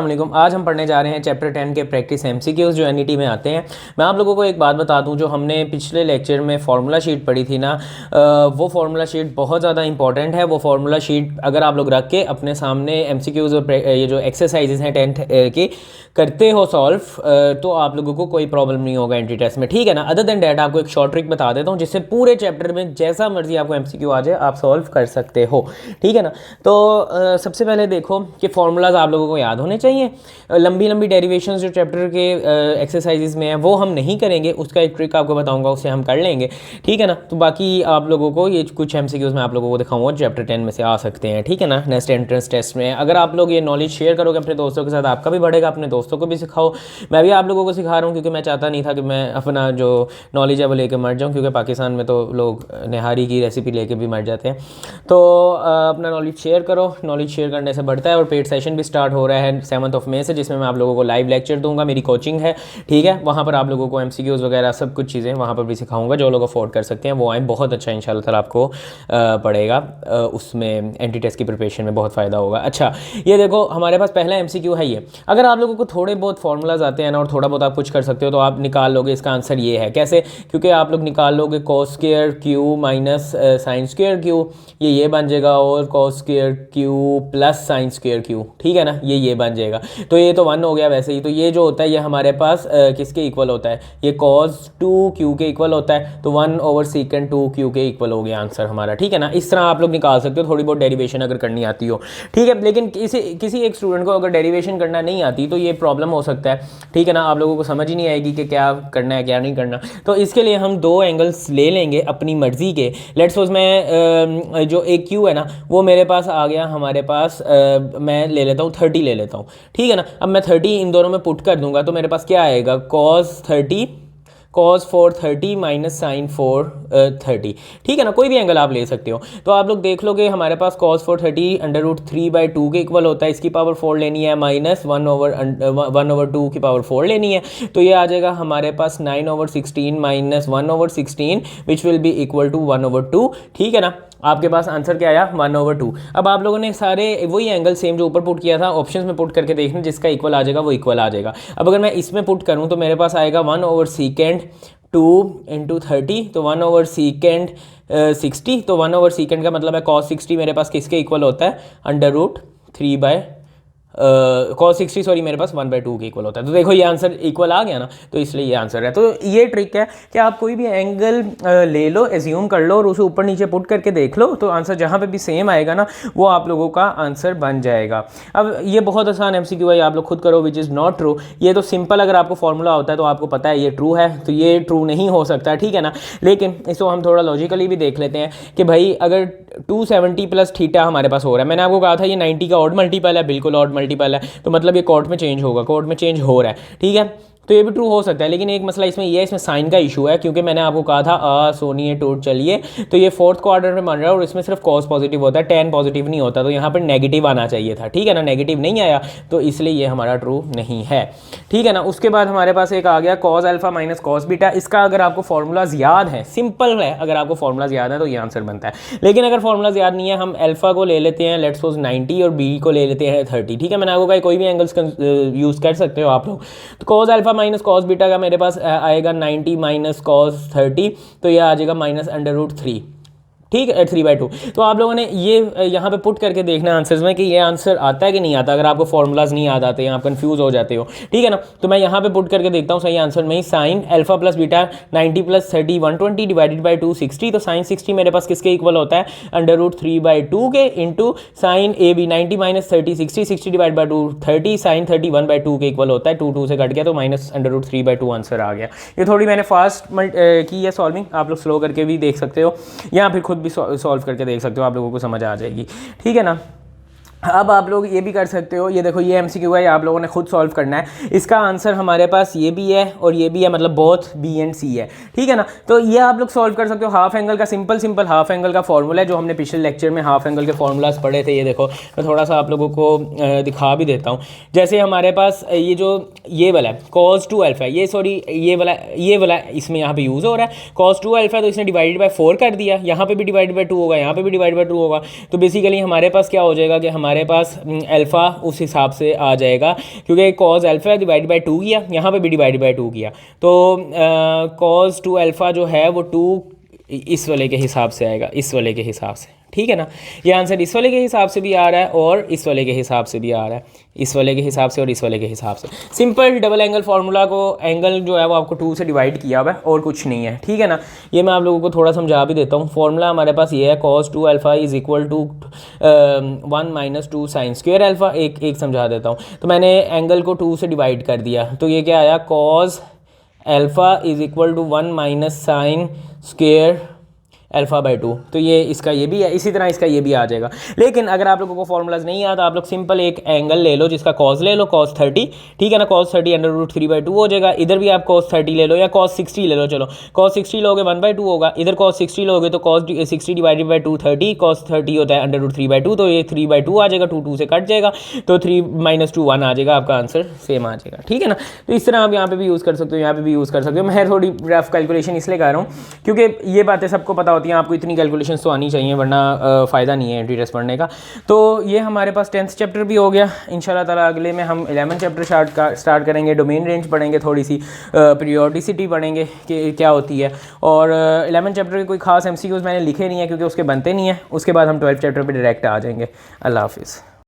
अस्सलामुअलैकुम। आज हम पढ़ने जा रहे हैं चैप्टर 10 के प्रैक्टिस एमसीक्यूज जो एनईटी में आते हैं। मैं आप लोगों को एक बात बता दूं, जो हमने पिछले लेक्चर में फार्मूला शीट पढ़ी थी ना, वो फार्मूला शीट बहुत ज़्यादा इंपॉर्टेंट है। वो फार्मूला शीट अगर आप लोग रख के अपने सामने एमसीक्यूज और ये जो एक्सरसाइजेज हैं 10th की करते हो सॉल्व, तो आप लोगों को कोई प्रॉब्लम नहीं होगा एंट्री टेस्ट में, ठीक है ना। अदर देन डैट आपको एक शॉर्ट ट्रिक बता देता हूँ जिससे पूरे चैप्टर में जैसा मर्जी आपको एमसीक्यू आ जाए आप सॉल्व कर सकते हो, ठीक है ना। तो सबसे पहले देखो कि फार्मूलाज आप लोगों को याद होने चाहिए। लंबी लंबी डेरिवेशंस जो चैप्टर के एक्सरसाइजेज में है वो हम नहीं करेंगे, उसका एक ट्रिक आपको बताऊंगा, उससे हम कर लेंगे, ठीक है ना। तो बाकी आप लोगों को ये कुछ एमसीक्यूज में आप लोगों को दिखाऊंगा चैप्टर 10 में से आ सकते हैं, ठीक है ना। नेक्स्ट एंट्रेंस टेस्ट में अगर आप लोग ये नॉलेज शेयर करोगे अपने दोस्तों के साथ, आपका भी बढ़ेगा, अपने दोस्तों को भी सिखाओ। मैं भी आप लोगों को सिखा रहा हूँ क्योंकि मैं चाहता नहीं था कि मैं अपना जो नॉलेज है वो लेकर मर जाऊँ, क्योंकि पाकिस्तान में तो लोग निहारी की रेसिपी लेके भी मर जाते हैं। तो अपना नॉलेज शेयर करो, नॉलेज शेयर करने से बढ़ता है। और पेड सेशन भी स्टार्ट हो रहा है 7 मई से, जिसमें मैं आप लोगों को लाइव लेक्चर दूंगा, मेरी कोचिंग है, ठीक है। वहाँ पर आप लोगों को एमसीक्यूज वगैरह सब कुछ चीज़ें वहाँ पर भी सिखाऊंगा। जो लोग अफोर्ड कर सकते हैं वो आए, बहुत अच्छा इंशाल्लाह ताला आपको पड़ेगा, उसमें एंटी टेस्ट की प्रिपरेशन में बहुत फ़ायदा होगा। अच्छा, ये देखो हमारे पास पहला एमसीक्यू है ये। अगर आप लोगों को थोड़े बहुत फार्मूलाज आते हैं ना और थोड़ा बहुत आप कुछ कर सकते हो तो आप निकाल लोगे। इसका आंसर ये है, कैसे? क्योंकि आप लोग निकाल लोगे cos square Q minus sine square Q, ये बन जाएगा, और cos square Q plus sine square Q, ठीक है ना, ये बन जाएगा। तो ये तो 1 हो गया वैसे ही। तो ये जो होता है ये हमारे पास किसके इक्वल होता है? ये कॉस 2q के इक्वल होता है। तो 1/sec 2q के इक्वल हो गया आंसर हमारा, ठीक है ना। इस तरह आप लोग निकाल सकते हो थोड़ी बहुत डेरिवेशन अगर करनी आती हो, ठीक है। लेकिन किसी एक स्टूडेंट को अगर डेरिवेशन करना नहीं आती तो ये प्रॉब्लम हो सकता है, ठीक है ना। आप लोगों को समझ ही नहीं आएगी कि क्या करना है क्या नहीं करना। तो इसके लिए हम 2 एंगल्स ले लेंगे अपनी मर्जी के। लेट्स सपोज मैं जो एक क्यू है ना वो मेरे पास आ गया, हमारे पास मैं ले लेता हूँ 30 ले लेता हूँ, ठीक है ना। अब मैं 30 इन दोनों में पुट कर दूंगा तो मेरे पास क्या आएगा? cos 4 30 माइनस साइन 4 30, ठीक है ना। कोई भी एंगल आप ले सकते हो। तो आप लोग देख लोगे हमारे पास cos 4 30 √3/2 के इक्वल होता है। इसकी पावर 4 लेनी है, माइनस 1/2 की पावर 4 लेनी है। तो ये आ जाएगा हमारे पास 9/16 minus 1/16 which will be equal to 1/2, ठीक है ना। आपके पास आंसर क्या आया? 1/2। अब आप लोगों ने सारे वही एंगल सेम जो ऊपर पुट किया था ऑप्शंस में पुट करके देखना, जिसका इक्वल आ जाएगा वो इक्वल आ जाएगा। अब अगर मैं इसमें पुट करूं तो मेरे पास आएगा 1/sec 2 × 30, तो 1/sec 60। तो 1/sec का मतलब है cos 60 मेरे पास किसके इक्वल होता है? √3 cos 60 सॉरी मेरे पास 1/2 के इक्वल होता है। तो देखो ये आंसर इक्वल आ गया ना, तो इसलिए ये आंसर है। तो ये ट्रिक है कि आप कोई भी एंगल ले लो, एज्यूम कर लो और उसे ऊपर नीचे पुट करके देख लो, तो आंसर जहाँ पे भी सेम आएगा ना वो आप लोगों का आंसर बन जाएगा। अब ये बहुत आसान एमसीक्यू है, आप लोग खुद करो, विच इज़ नॉट ट्रू। ये तो सिंपल, अगर आपको फॉर्मूला होता है तो आपको पता है ये ट्रू है, तो ये ट्रू नहीं हो सकता, ठीक है ना। लेकिन इसको हम थोड़ा लॉजिकली भी देख लेते हैं कि भाई अगर 270 प्लस थीटा हमारे पास हो रहा है, मैंने आपको कहा था ये 90 का ऑड मल्टीपल है, बिल्कुल ऑड मल्टीपल है, तो मतलब ये कॉर्ड में चेंज होगा, कॉर्ड में चेंज हो रहा है, ठीक है। तो ये भी ट्रू हो सकता है। लेकिन एक मसला इसमें ये है, इसमें साइन का इशू है, क्योंकि मैंने आपको कहा था सोनिए टूट चलिए, तो ये 4th क्वाड्रेंट में बन रहा है और इसमें सिर्फ कॉस पॉजिटिव होता है, tan पॉजिटिव नहीं होता। तो यहाँ पर नेगेटिव आना चाहिए था, ठीक है ना, नेगेटिव नहीं आया, तो इसलिए ये हमारा ट्रू नहीं है, ठीक है ना। उसके बाद हमारे पास एक आ गया cos alpha minus cos beta. इसका अगर आपको फॉर्मूलाज याद है, सिंपल है, अगर आपको फॉर्मूलाज याद है तो ये आंसर बनता है। लेकिन अगर फॉर्मूलाज याद नहीं है, हम अल्फा को ले लेते हैं लेट्स सपोज 90 और बी को ले लेते हैं 30, ठीक है। मैंने आपको कहा कोई भी एंगल्स यूज़ कर सकते हो आप लोग। तो cos alpha minus cos beta मेरे पास आएगा 90 माइनस cos 30, तो ये आ जाएगा माइनस √3, ठीक है, 3/2। तो आप लोगों ने ये यहाँ पे पुट करके देखना है आंसर्स में कि ये आंसर आता है कि नहीं आता। अगर आपको फॉर्मूलाज नहीं याद आते हैं, आप कंफ्यूज हो जाते हो, ठीक है ना, तो मैं यहाँ पे पुट करके देखता हूँ सही आंसर में ही। Sine alpha plus beta 90 plus 30 120 divided by 2 60। तो साइन 60 मेरे पास किसके इक्वल होता है? √3/2 के into sine A B 90 minus 30 60 60 divide by 2 30, sine 30 1/2 के इक्वल होता है। 2 से कट गया तो माइनस √3/2 आंसर आ गया। ये थोड़ी मैंने फास्ट की है सॉल्विंग, आप लोग स्लो करके भी देख सकते हो या फिर खुद भी सॉल्व करके देख सकते हो, आप लोगों को समझ आ जाएगी, ठीक है ना। अब आप लोग ये भी कर सकते हो, ये देखो ये एमसीक्यू है, आप लोगों ने खुद सॉल्व करना है। इसका आंसर हमारे पास ये भी है और ये भी है, मतलब बोथ बी एंड सी है, ठीक है ना। तो ये आप लोग सॉल्व कर सकते हो। हाफ एंगल का सिंपल हाफ एंगल का फॉर्मूला है जो हमने पिछले लेक्चर में हाफ एंगल के फॉर्मूलाज पढ़े थे। ये देखो मैं थोड़ा सा आप लोगों को दिखा भी देता हूँ। जैसे हमारे पास ये जो ये वाला है cos 2 अल्फा, ये सॉरी ये वाला इसमें यहाँ पे यूज़ हो रहा है। cos 2 अल्फा तो इसने डिवाइडेड बाई 4 कर दिया, यहाँ पे भी डिवाइडेड बाई 2 होगा, यहाँ पे भी डिवाइडेड बाई 2 होगा। तो बेसिकली हमारे पास क्या हो जाएगा कि हमारे हमारे पास अल्फ़ा उस हिसाब से आ जाएगा, क्योंकि कॉज अल्फ़ा डिवाइड बाई 2 किया, यहाँ पे भी डिवाइड बाई 2 किया, तो कॉज 2 अल्फ़ा जो है वो 2 इस वाले के हिसाब से आएगा, इस वाले के हिसाब से, ठीक है ना। ये आंसर इस वाले के हिसाब से भी आ रहा है और इस वाले के हिसाब से भी आ रहा है, इस वाले के हिसाब से और इस वाले के हिसाब से। सिंपल डबल एंगल फार्मूला को, एंगल जो है वो आपको 2 से डिवाइड किया हुआ है और कुछ नहीं है, ठीक है ना। ये मैं आप लोगों को थोड़ा समझा भी देता हूँ। फार्मूला हमारे पास ये है, cos 2 alpha is equal to 1 minus 2 sine square alpha. एक समझा देता हूँ। तो मैंने एंगल को 2 से डिवाइड कर दिया, तो ये क्या आया, cos alpha is equal to 1 minus sine square alpha by 2। तो ये इसका ये भी है, इसी तरह इसका ये भी आ जाएगा। लेकिन अगर आप लोगों को फॉर्मूलाज नहीं आता, आप लोग सिंपल एक एंगल ले लो जिसका कॉस ले लो, cos 30, ठीक है ना। cos 30 अंडर रूट 3/2 हो जाएगा। इधर भी आप cos 30 ले लो या cos 60 ले लो, चलो cos 60 लोगे 1/2 होगा, इधर cos 60 लोगे तो cos 60 डिवाइडेड बाई 2 30, cos 30 होता है अंडर रूट 3/2, तो ये 3/2 आ जाएगा, 2 2 से कट जाएगा, तो 3 - 2 1 आ जाएगा, आपका आंसर सेम आ जाएगा, ठीक है ना। तो इस तरह आप यहाँ पे भी यूज़ कर सकते हो, यहाँ पे भी यूज़ कर सकते हो। मैं थोड़ी रफ कैलकुलेशन इसलिए कर रहा हूँ क्योंकि ये बातें सबको पता होती हैं, आपको इतनी कैलकुलेशन तो आनी चाहिए, वरना फ़ायदा नहीं है एंट्री टेस्ट पढ़ने का। तो ये हमारे पास 10th चैप्टर भी हो गया। इंशाल्लाह ताला अगले में हम 11th चैप्टर स्टार्ट करेंगे, डोमेन रेंज पढ़ेंगे, थोड़ी सी पीरियोडिसिटी पढ़ेंगे कि क्या होती है। और 11th चैप्टर के कोई खास MCQs मैंने लिखे नहीं है क्योंकि उसके बनते नहीं है। उसके बाद हम 12th चैप्टर पर डायरेक्ट आ जाएंगे। अल्लाह हाफिज़।